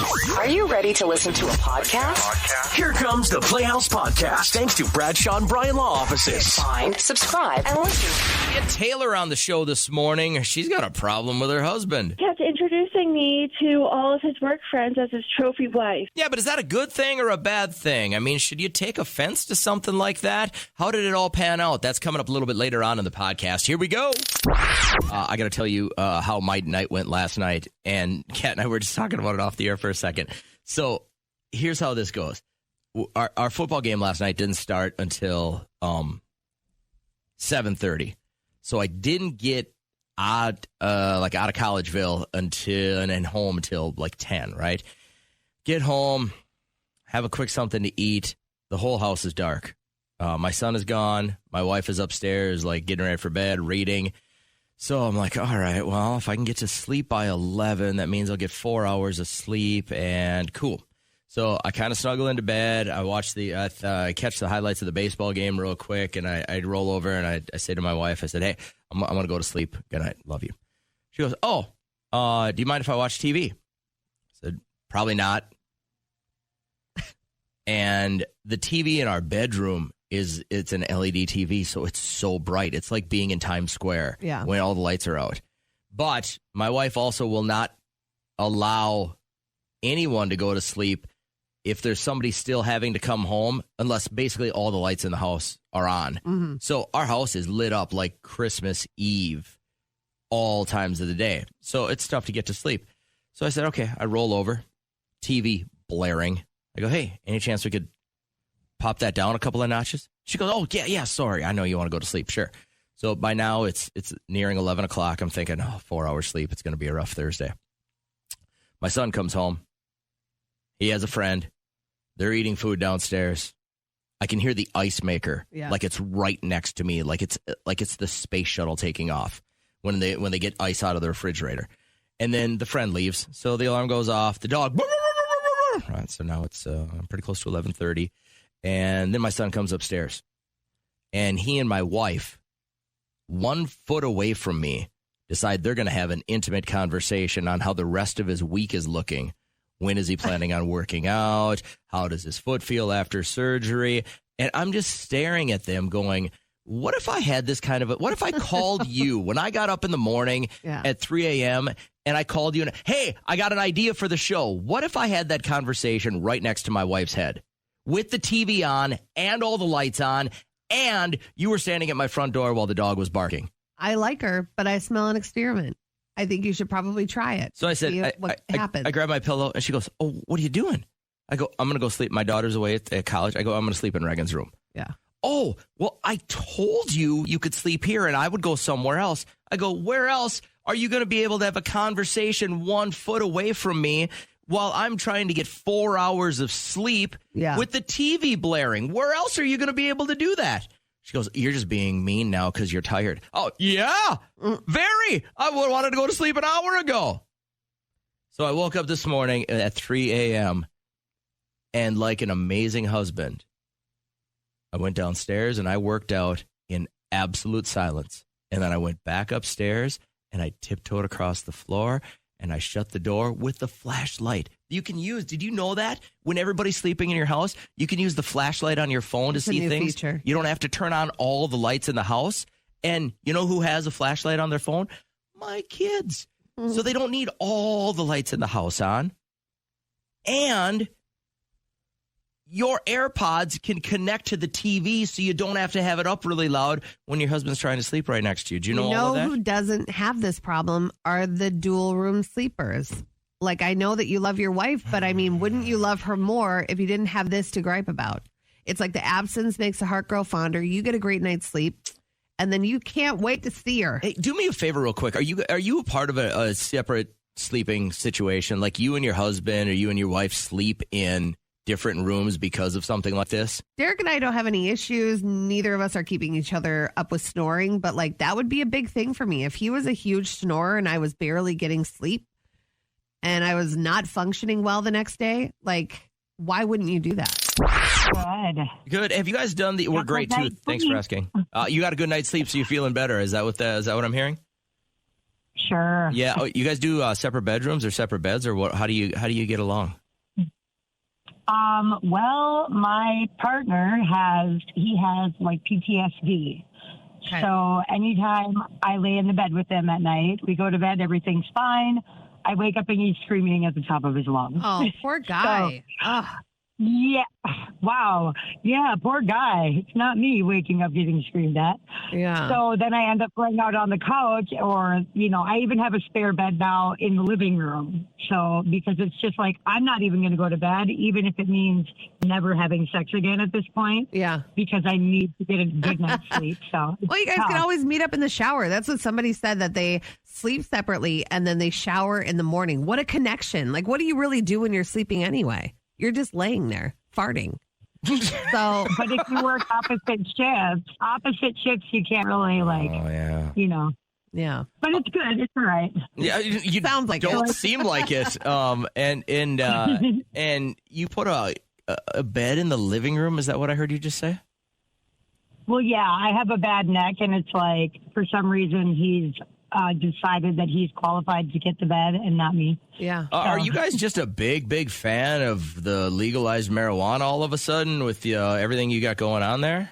Are you ready to listen to a podcast? Here comes the Playhouse Podcast, thanks to Bradshaw and Bryan Law Offices. Find, subscribe, and listen. We had Taylor on the show this morning. She's got a problem with her husband. Kept introducing me to all of his work friends as his trophy wife. Yeah, but is that a good thing or a bad thing? I mean, should you take offense to something like that? How did it all pan out? That's coming up a little bit later on in the podcast. Here we go. I got to tell you how my night went last night. And Kat and I were just talking about it off the air for a second. So here's how this goes. Our football game last night didn't start until 7:30. So I didn't get out of Collegeville and then home until like 10, right? Get home, have a quick something to eat. The whole house is dark. My son is gone. My wife is upstairs, like getting ready for bed, reading. So I'm like, all right, well, if I can get to sleep by 11, that means I'll get 4 hours of sleep, and cool. So I kind of snuggle into bed. I watch I catch the highlights of the baseball game real quick, and I roll over and I say to my wife, I said, hey, I'm going to go to sleep. Good night. Love you. She goes, oh, do you mind if I watch TV? I said, probably not. And the TV in our bedroom it's an LED TV, so it's so bright. It's like being in Times Square when all the lights are out. But my wife also will not allow anyone to go to sleep if there's somebody still having to come home, unless basically all the lights in the house are on. Mm-hmm. So our house is lit up like Christmas Eve all times of the day. So it's tough to get to sleep. So I said, okay, I roll over, TV blaring. I go, hey, any chance we could pop that down a couple of notches? She goes, oh, yeah, sorry. I know you want to go to sleep. Sure. So by now it's nearing 11 o'clock. I'm thinking, 4 hours sleep. It's going to be a rough Thursday. My son comes home. He has a friend. They're eating food downstairs. I can hear the ice maker like it's right next to me, like it's the space shuttle taking off when they get ice out of the refrigerator. And then the friend leaves, so the alarm goes off. The dog, right? So now it's pretty close to 11:30, and then my son comes upstairs, and he and my wife, 1 foot away from me, decide they're going to have an intimate conversation on how the rest of his week is looking. When is he planning on working out? How does his foot feel after surgery? And I'm just staring at them going, what if I had this kind of what if I called you when I got up in the morning at 3 a.m. and I called you and, hey, I got an idea for the show. What if I had that conversation right next to my wife's head with the TV on and all the lights on, and you were standing at my front door while the dog was barking? I like her, but I smell an experiment. I think you should probably try it. So I said, what happens? I grab my pillow, and she goes, oh, what are you doing? I go, I'm going to go sleep. My daughter's away at college. I go, I'm going to sleep in Regan's room. Yeah. Oh, well, I told you could sleep here, and I would go somewhere else. I go, where else are you going to be able to have a conversation 1 foot away from me while I'm trying to get 4 hours of sleep with the TV blaring? Where else are you going to be able to do that? She goes, you're just being mean now because you're tired. Oh, yeah, very. I wanted to go to sleep an hour ago. So I woke up this morning at 3 a.m. and like an amazing husband, I went downstairs and I worked out in absolute silence. And then I went back upstairs and I tiptoed across the floor and I shut the door with the flashlight. You can use, did you know that? When everybody's sleeping in your house, you can use the flashlight on your phone to see things. Feature. You don't have to turn on all the lights in the house. And you know who has a flashlight on their phone? My kids. So they don't need all the lights in the house on. And your AirPods can connect to the TV so you don't have to have it up really loud when your husband's trying to sleep right next to you. Do you know all of that? Who doesn't have this problem are the dual room sleepers. Like, I know that you love your wife, but I mean, wouldn't you love her more if you didn't have this to gripe about? It's like the absence makes the heart grow fonder. You get a great night's sleep, and then you can't wait to see her. Hey, do me a favor real quick. Are you a part of a separate sleeping situation? Like you and your husband or you and your wife sleep in different rooms because of something like this? Derek and I don't have any issues. Neither of us are keeping each other up with snoring, but like that would be a big thing for me. If he was a huge snorer and I was barely getting sleep and I was not functioning well the next day, like, why wouldn't you do that? Good. Have you guys done we're great too. Thanks for asking. You got a good night's sleep, so you're feeling better. Is that what I'm hearing? Sure. Yeah. Oh, you guys do separate bedrooms or separate beds, or what? How do you get along? Well, my partner has like PTSD. Okay. So anytime I lay in the bed with him at night, we go to bed, everything's fine. I wake up and he's screaming at the top of his lungs. Oh, poor guy. Yeah. Wow. Yeah, poor guy. It's not me waking up getting screamed at. Yeah. So then I end up going out on the couch, or, I even have a spare bed now in the living room. So because it's just like, I'm not even going to go to bed, even if it means never having sex again at this point. Yeah. Because I need to get a good night's sleep. So Well, you guys can always meet up in the shower. That's what somebody said, that they sleep separately and then they shower in the morning. What a connection. Like, what do you really do when you're sleeping anyway? You're just laying there farting. So, but if you work opposite shifts, you can't really yeah. But it's good. It's all right. Yeah, you Sounds like don't it. seem like it. And you put a bed in the living room. Is that what I heard you just say? Well, yeah, I have a bad neck, and it's like, for some reason, he's decided that he's qualified to get the bed and not me. Yeah. Are you guys just a big fan of the legalized marijuana all of a sudden with everything you got going on there?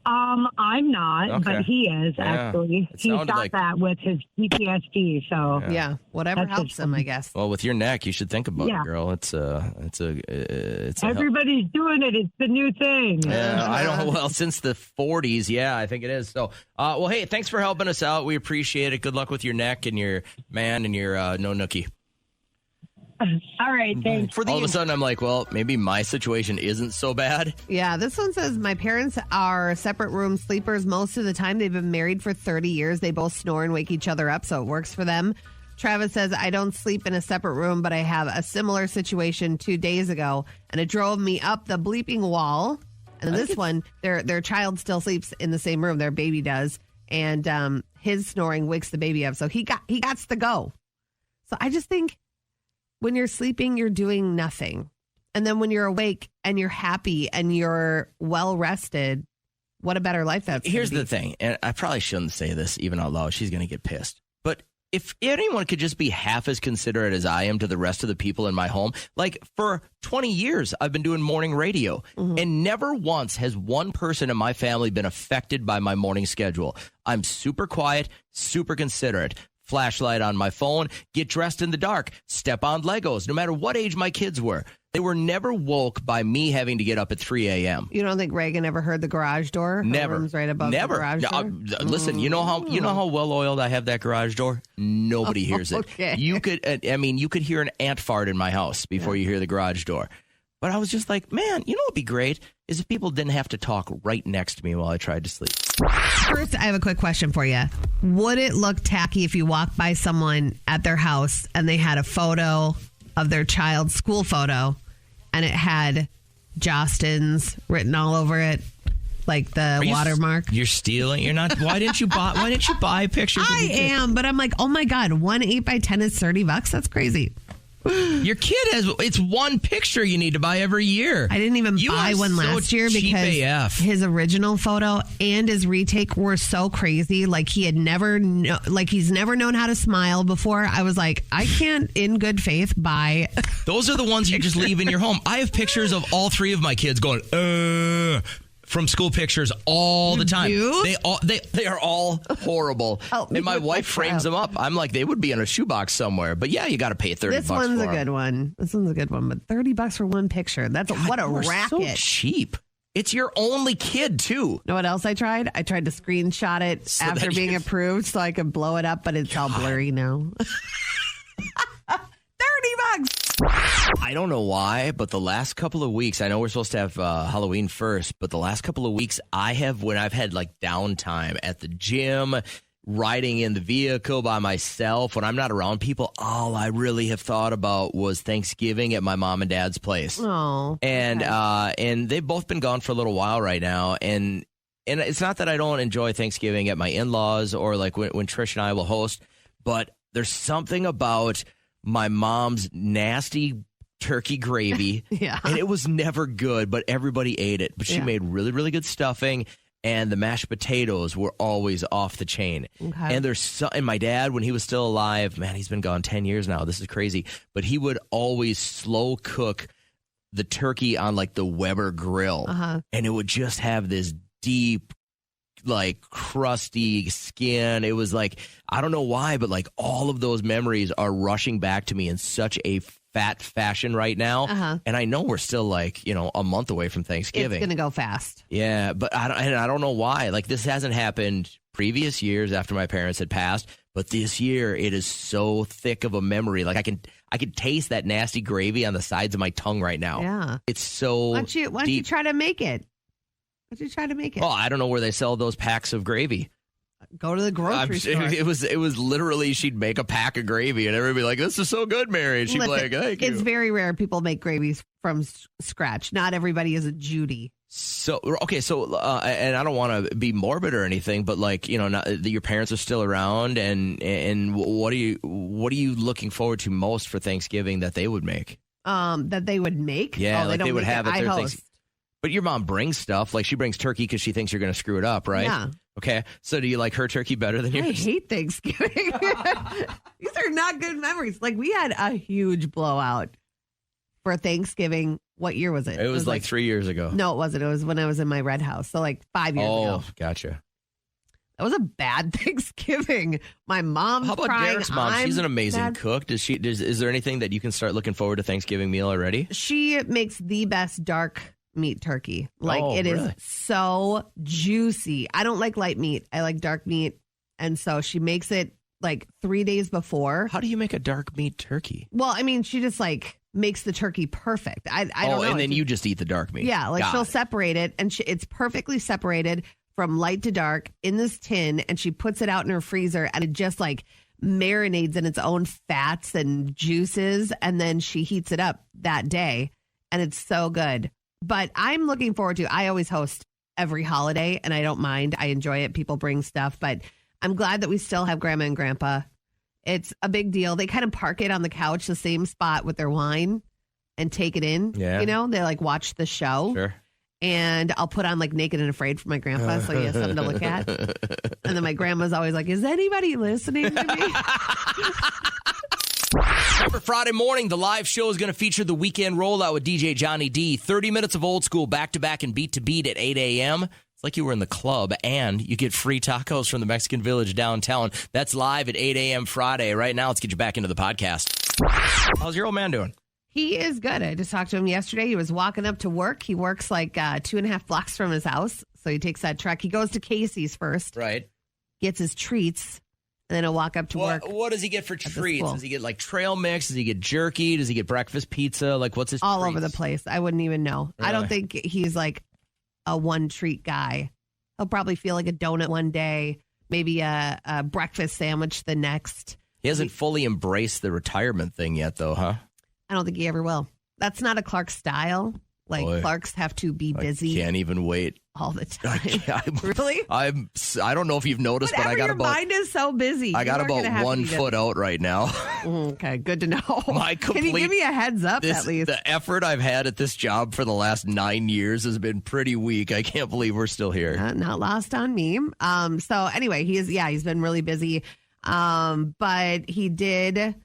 I'm not, Okay. but he is, Yeah. actually. It He's sounded got like- that with his PTSD, so. Yeah. Whatever That's helps just him, I guess. Well, with your neck, you should think about Yeah. it, girl. It's a Everybody's doing it. It's the new thing. Yeah, I don't know. Well, since the 40s, yeah, I think it is. So, well, hey, thanks for helping us out. We appreciate it. Good luck with your neck and your man and your no nookie. All right, thanks. All of a sudden, I'm like, well, maybe my situation isn't so bad. Yeah, this one says, my parents are separate room sleepers most of the time. They've been married for 30 years. They both snore and wake each other up, so it works for them. Travis says, I don't sleep in a separate room, but I have a similar situation 2 days ago, and it drove me up the bleeping wall. And this one, their child still sleeps in the same room. Their baby does. And his snoring wakes the baby up. So he got to go. So I just think, when you're sleeping, you're doing nothing. And then when you're awake and you're happy and you're well rested, what a better life that's Here's gonna the be. thing, and I probably shouldn't say this even out loud. She's going to get pissed. But if anyone could just be half as considerate as I am to the rest of the people in my home, like for 20 years, I've been doing morning radio, and never once has one person in my family been affected by my morning schedule. I'm super quiet, super considerate. Flashlight on my phone, get dressed in the dark, step on Legos, no matter what age my kids were. They were never woke by me having to get up at 3 a.m. You don't think Reagan ever heard the garage door? Her Never. room's right above Never. the garage door? Listen, you know how well oiled I have that garage door? Nobody hears it. Okay. You could hear an ant fart in my house before you hear the garage door. But I was just like, man, you know what'd be great is if people didn't have to talk right next to me while I tried to sleep. First, I have a quick question for you. Would it look tacky if you walked by someone at their house and they had a photo of their child's school photo and it had Jostens written all over it, like the watermark? You're stealing. You're not. Why didn't you buy pictures? I am, but I'm like, oh my God, 1 8x10 is $30. That's crazy. Your kid it's one picture you need to buy every year. I didn't even buy one last year because his original photo and his retake were so crazy. Like he's never known how to smile before. I was like, I can't in good faith buy. Those are the ones you just leave in your home. I have pictures of all three of my kids going, from school pictures all the time. They are all horrible. And my wife frames them up. I'm like, they would be in a shoebox somewhere. But yeah, you got to pay $30. This one's for a good one. This one's a good one. But $30 for one picture. That's what a racket. So cheap. It's your only kid too. Know what else I tried? I tried to screenshot it after being approved so I could blow it up, but it's all blurry now. $30. I don't know why, but the last couple of weeks, I know we're supposed to have Halloween first, but the last couple of weeks when I've had like downtime at the gym, riding in the vehicle by myself, when I'm not around people, all I really have thought about was Thanksgiving at my mom and dad's place. Oh, and they've both been gone for a little while right now. And it's not that I don't enjoy Thanksgiving at my in-laws or like when Trish and I will host, but there's something about my mom's nasty turkey gravy. Yeah. And it was never good, but everybody ate it. But she made really, really good stuffing. and the mashed potatoes were always off the chain. Okay. And my dad, when he was still alive, man, he's been gone 10 years now. This is crazy. But he would always slow cook the turkey on like the Weber grill. And it would just have this deep, like crusty skin. It was like, I don't know why, but like all of those memories are rushing back to me in such a fat fashion right now. And I know we're still like, a month away from Thanksgiving. It's going to go fast. Yeah, but I don't know why. Like this hasn't happened previous years after my parents had passed, but this year it is so thick of a memory. Like I can taste that nasty gravy on the sides of my tongue right now. Yeah. It's so Why don't you try to make it? Why don't you try to make it? Oh, I don't know where they sell those packs of gravy. Go to the grocery store. It was literally she'd make a pack of gravy and everybody be like, "This is so good, Mary." And she'd be like, "Thank you." It's very rare people make gravies from scratch. Not everybody is a Judy. So and I don't want to be morbid or anything, but like your parents are still around, and what are you looking forward to most for Thanksgiving that they would make? That they would make? Yeah, oh, like they would have it. I host. But your mom brings stuff. Like she brings turkey because she thinks you're going to screw it up, right? Yeah. Okay. So do you like her turkey better than yours? I hate Thanksgiving. These are not good memories. Like we had a huge blowout for Thanksgiving. What year was it? It was like 3 years ago. No, it wasn't. It was when I was in my red house. So like 5 years ago. Oh, gotcha. That was a bad Thanksgiving. My mom's How about crying. Derek's mom? She's an amazing cook. Is there anything that you can start looking forward to Thanksgiving meal already? She makes the best dark meat turkey. Like it is so juicy. I don't like light meat. I like dark meat. And so she makes it like 3 days before. How do you make a dark meat turkey? Well, I mean, she just like makes the turkey perfect. I don't know. And then you just eat the dark meat. Yeah, like she'll separate it, and it's perfectly separated from light to dark in this tin, and she puts it out in her freezer, and it just like marinades in its own fats and juices, and then she heats it up that day, and it's so good. But I'm looking forward to, I always host every holiday, and I don't mind. I enjoy it. People bring stuff, but I'm glad that we still have Grandma and Grandpa. It's a big deal. They kind of park it on the couch, the same spot with their wine, and take it in. Yeah. They like watch the show. Sure. And I'll put on like Naked and Afraid for my grandpa, so he has something to look at. And then my grandma's always like, "Is anybody listening to me?" For Friday morning, the live show is going to feature the weekend rollout with DJ Johnny D. 30 minutes of old school back-to-back and beat-to-beat at 8 a.m. It's like you were in the club, and you get free tacos from the Mexican Village downtown. That's live at 8 a.m. Friday. Right now, let's get you back into the podcast. How's your old man doing? He is good. I just talked to him yesterday. He was walking up to work. He works like 2.5 blocks from his house. So he takes that truck. He goes to Casey's first. Right. Gets his treats. And then he'll walk up to work. What does he get for treats? Does he get like trail mix? Does he get jerky? Does he get breakfast pizza? Like what's his all treats? over the place. I wouldn't even know. Really? I don't think he's like a one treat guy. He'll probably feel like a donut one day, maybe a breakfast sandwich the next. He hasn't fully embraced the retirement thing yet, though, huh? I don't think he ever will. That's not a Clark style. Like Clarks have to be busy. I can't even wait all the time. Really? I don't know if you've noticed, but I got your mind is so busy. I got about 1 foot out right now. Okay, good to know. Can you give me a heads up at least? The effort I've had at this job for the last 9 years has been pretty weak. I can't believe we're still here. Not lost on me. So anyway, he's been really busy. But he did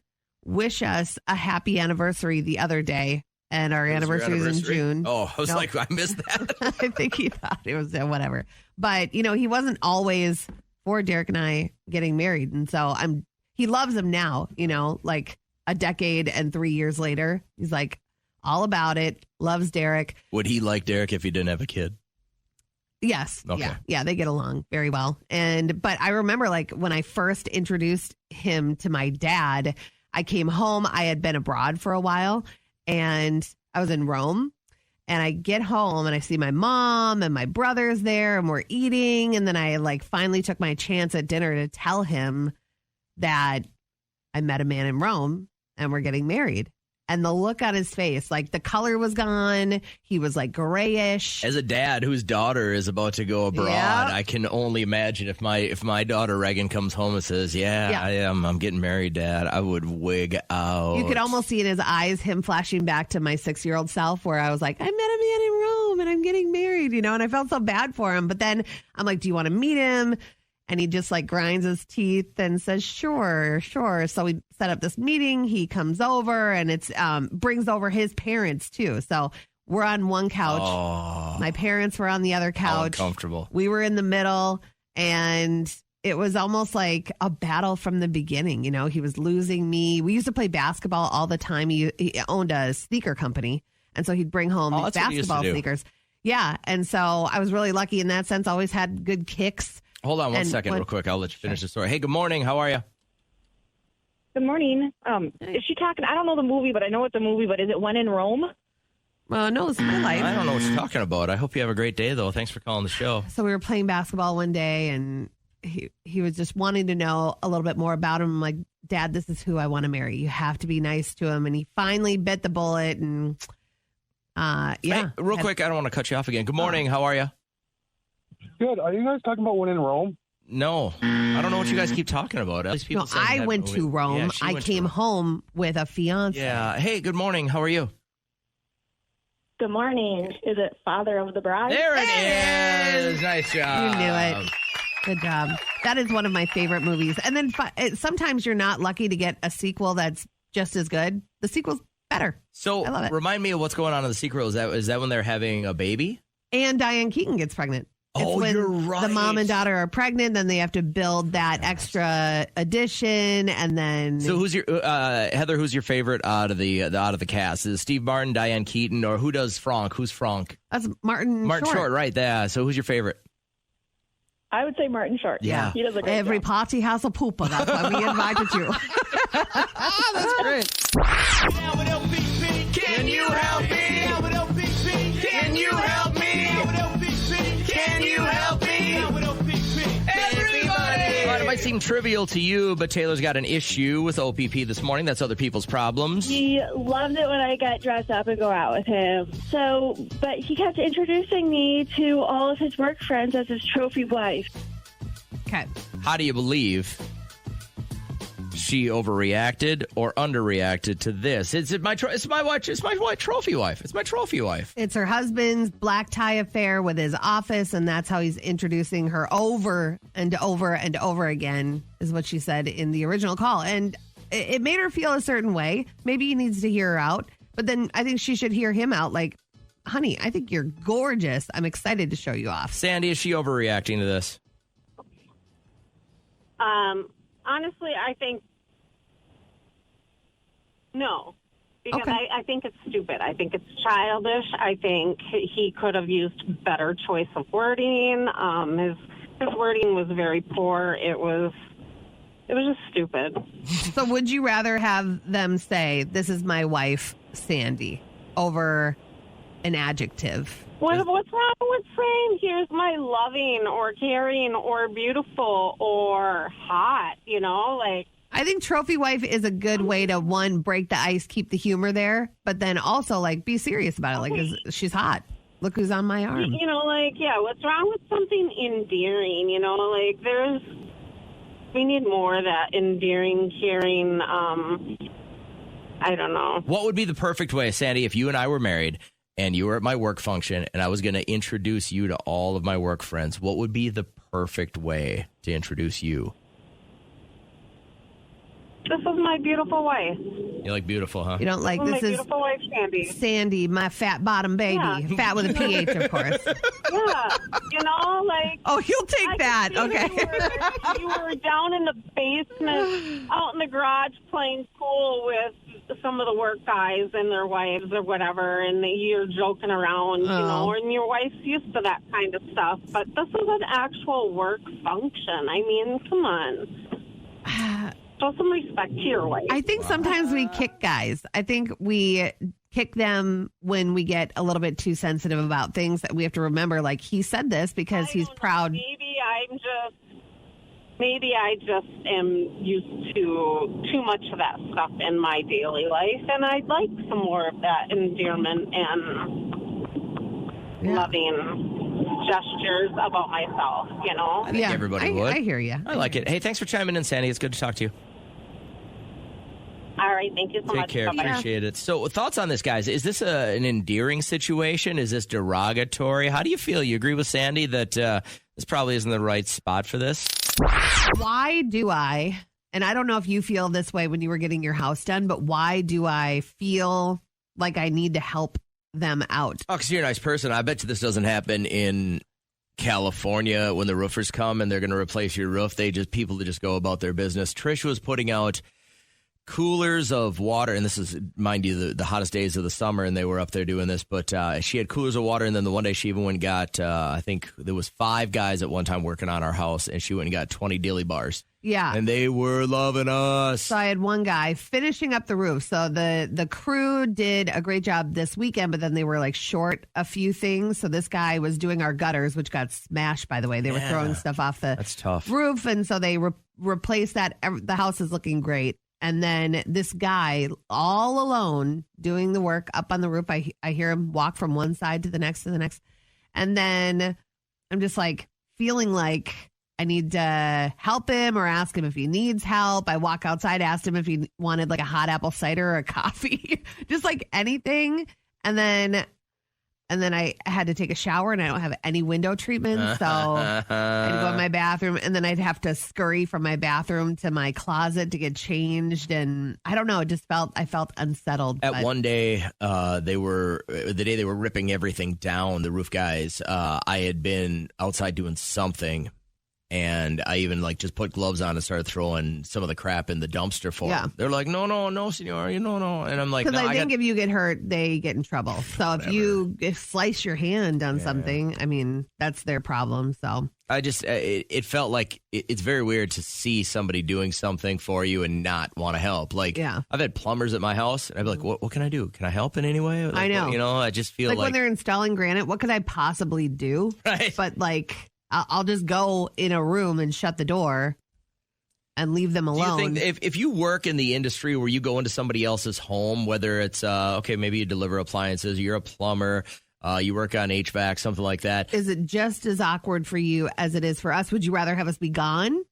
wish us a happy anniversary the other day. And our anniversary is in June. Oh, I was like, I missed that. I think he thought it was whatever. But, he wasn't always for Derek and I getting married. And so he loves him now, like a decade and 3 years later. He's like all about it, loves Derek. Would he like Derek if he didn't have a kid? Yes. Okay. Yeah, they get along very well. But I remember like when I first introduced him to my dad, I came home. I had been abroad for a while. And I was in Rome, and I get home and I see my mom and my brother's there, and we're eating. And then I like finally took my chance at dinner to tell him that I met a man in Rome and we're getting married. And the look on his face, like the color was gone. He was like grayish. As a dad whose daughter is about to go abroad, I can only imagine if my daughter Reagan comes home and says, I'm getting married, Dad, I would wig out. You could almost see in his eyes him flashing back to my 6-year-old self where I was like, I met a man in Rome and I'm getting married, and I felt so bad for him. But then I'm like, do you want to meet him? And he just like grinds his teeth and says, sure. So we set up this meeting. He comes over and it's brings over his parents too. So we're on one couch. Oh, my parents were on the other couch. how uncomfortable. We were in the middle, and it was almost like a battle from the beginning. He was losing me. We used to play basketball all the time. He owned a sneaker company, and so he'd bring home that's what he used to basketball do. sneakers. Yeah, and so I was really lucky in that sense. Always had good kicks. Hold on one second real quick. I'll let you finish the story. Hey, good morning. How are you? Good morning. Is she talking? I don't know the movie, but I know it's a movie. But is it When in Rome? No, it's my life. I don't know what you're talking about. I hope you have a great day, though. Thanks for calling the show. So we were playing basketball one day, and he was just wanting to know a little bit more about him. I'm like, Dad, this is who I want to marry. You have to be nice to him. And he finally bit the bullet. And Hey, real quick, I don't want to cut you off again. Good morning. How are you? Good. Are you guys talking about When in Rome? No, I don't know what you guys keep talking about. At least people. No, I went to Rome. Yeah, I came home with a fiance. Yeah. Hey, good morning. How are you? Good morning. Is it Father of the Bride? There it is. Nice job. You knew it. Good job. That is one of my favorite movies. And then sometimes you're not lucky to get a sequel that's just as good. The sequel's better. So I love it. remind me of what's going on in the sequel. Is that when they're having a baby? And Diane Keaton gets pregnant. It's when you're right. the mom and daughter are pregnant, then they have to build that extra addition, and then. So who's your Heather? Who's your favorite out of the cast? Is it Steve Martin, Diane Keaton, or who does Frank? Who's Frank? That's Martin Short, right? Yeah. So who's your favorite? I would say Martin Short. Yeah. He does a great Every job. party has a pooper. That's why we invited you. That's great. Can you help me? Can you help me? Can you help me? Everybody! All right, it might seem trivial to you, but Taylor's got an issue with OPP this morning. That's other people's problems. He loved it when I got dressed up and go out with him. But he kept introducing me to all of his work friends as his trophy wife. Okay. How do you believe she overreacted or underreacted to this? It's my trophy wife. It's my trophy wife. It's her husband's black tie affair with his office, and that's how he's introducing her over and over and over again, is what she said in the original call. And it made her feel a certain way. Maybe he needs to hear her out. But then I think she should hear him out like, honey, I think you're gorgeous. I'm excited to show you off. Sandy, is she overreacting to this? Honestly, I think no, because Okay. I think it's stupid. I think it's childish. I think he could have used better choice of wording. His wording was very poor. It was just stupid. So would you rather have them say, this is my wife, Sandy, over an adjective? What's wrong with saying, here's my loving or caring or beautiful or hot, I think trophy wife is a good way to, one, break the ice, keep the humor there, but then also, be serious about it. She's hot. Look who's on my arm. What's wrong with something endearing? We need more of that endearing, caring, I don't know. What would be the perfect way, Sandy, if you and I were married and you were at my work function and I was going to introduce you to all of my work friends? What would be the perfect way to introduce you? This is my beautiful wife. You like beautiful, huh? You don't like, My this is beautiful wife, Sandy. Sandy, my fat bottom baby. Yeah. Fat with a PH, of course. Yeah, Oh, you'll take that. Okay. You were down in the basement, out in the garage playing pool with some of the work guys and their wives or whatever, and you're joking around, and your wife's used to that kind of stuff. But this is an actual work function. I mean, come on. Show some respect to your wife. I think sometimes we kick guys. I think we kick them when we get a little bit too sensitive about things that we have to remember. Like, he said this because he's proud. Maybe I just am used to too much of that stuff in my daily life, and I'd like some more of that endearment and loving gestures about myself, I think everybody would. I hear you. I like it. Hey, thanks for chiming in, Sandy. It's good to talk to you. All right. right. Thank you so much. Take care. Bye-bye. Appreciate it. So thoughts on this, guys? Is this an endearing situation? Is this derogatory? How do you feel? You agree with Sandy that this probably isn't the right spot for this? Why do I, and I don't know if you feel this way when you were getting your house done, but why do I feel like I need to help them out? Oh, because you're a nice person. I bet you this doesn't happen in California when the roofers come and they're going to replace your roof. People that just go about their business. Trish was putting out coolers of water, and this is, mind you, the hottest days of the summer, and they were up there doing this, but she had coolers of water, and then the one day she even went and got, I think there was 5 guys at one time working on our house, and she went and got 20 dilly bars. Yeah. And they were loving us. So I had one guy finishing up the roof. So the crew did a great job this weekend, but then they were like short a few things. So this guy was doing our gutters, which got smashed, by the way. They were throwing stuff off the That's tough. roof. And so they replaced that. The house is looking great. And then this guy all alone doing the work up on the roof. I hear him walk from one side to the next. And then I'm just like feeling like I need to help him or ask him if he needs help. I walk outside, asked him if he wanted like a hot apple cider or a coffee, just like anything. And then I had to take a shower, and I don't have any window treatment. So I had to go in my bathroom, and then I'd have to scurry from my bathroom to my closet to get changed. And I don't know, I felt unsettled. At one day, the day they were ripping everything down, the roof guys, I had been outside doing something. And I even just put gloves on and started throwing some of the crap in the dumpster for them. They're like, no, senor, no. And I'm like, because no, I think if you get hurt, they get in trouble. So if you slice your hand on something, I mean, that's their problem. So I just, it felt like it's very weird to see somebody doing something for you and not want to help. Like, I've had plumbers at my house, and I'd be like, what can I do? Can I help in any way? I know. I just feel like when they're installing granite, what could I possibly do? Right. But I'll just go in a room and shut the door and leave them alone. Do you think if you work in the industry where you go into somebody else's home, whether it's, maybe you deliver appliances, you're a plumber, you work on HVAC, something like that. Is it just as awkward for you as it is for us? Would you rather have us be gone?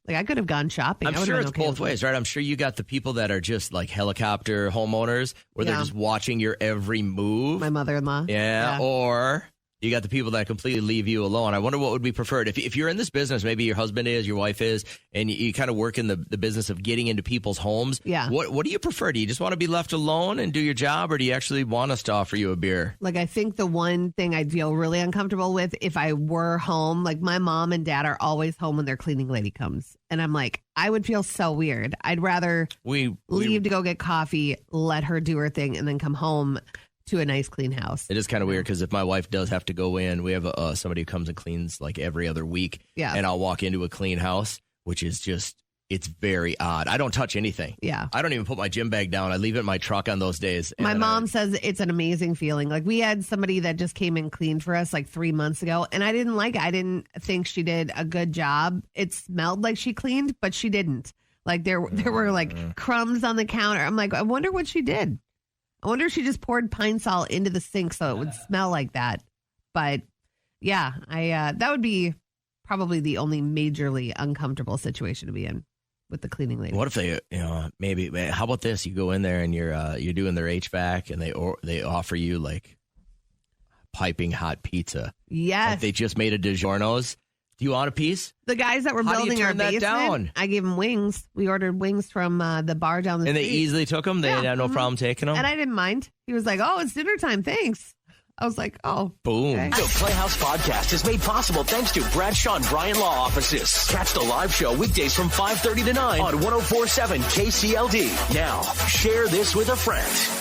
I could have gone shopping. I'm sure it's both ways, right? I'm sure you got the people that are just like helicopter homeowners where they're just watching your every move. My mother-in-law. Yeah. Or you got the people that completely leave you alone. I wonder what would be preferred. If you're in this business, maybe your husband is, your wife is, and you kind of work in the business of getting into people's homes. Yeah. What do you prefer? Do you just want to be left alone and do your job, or do you actually want us to offer you a beer? I think the one thing I'd feel really uncomfortable with if I were home, my mom and dad are always home when their cleaning lady comes. And I'm like, I would feel so weird. I'd rather leave to go get coffee, let her do her thing, and then come home to a nice clean house. It is kind of weird because if my wife does have to go in, we have somebody who comes and cleans every other week. Yeah. And I'll walk into a clean house, which is just, it's very odd. I don't touch anything. Yeah. I don't even put my gym bag down. I leave it in my truck on those days. My mom says it's an amazing feeling. We had somebody that just came and cleaned for us 3 months ago, and I didn't like it. I didn't think she did a good job. It smelled like she cleaned, but she didn't. There were crumbs on the counter. I'm like, I wonder what she did. I wonder if she just poured pine sol into the sink so it would smell like that. But yeah, that would be probably the only majorly uncomfortable situation to be in with the cleaning lady. What if they, maybe? How about this? You go in there and you're doing their HVAC, and they offer you piping hot pizza. Yes, they just made a DiGiorno's. Do you want a piece? The guys that were building our basement, down? I gave them wings. We ordered wings from the bar down the street. And they easily took them? They had no problem taking them? And I didn't mind. He was like, oh, it's dinner time. Thanks. I was like, oh. Boom. Okay. The Playhouse Podcast is made possible thanks to Bradshaw and Bryan Law Offices. Catch the live show weekdays from 5:30 to 9 on 104.7 KCLD. Now, share this with a friend.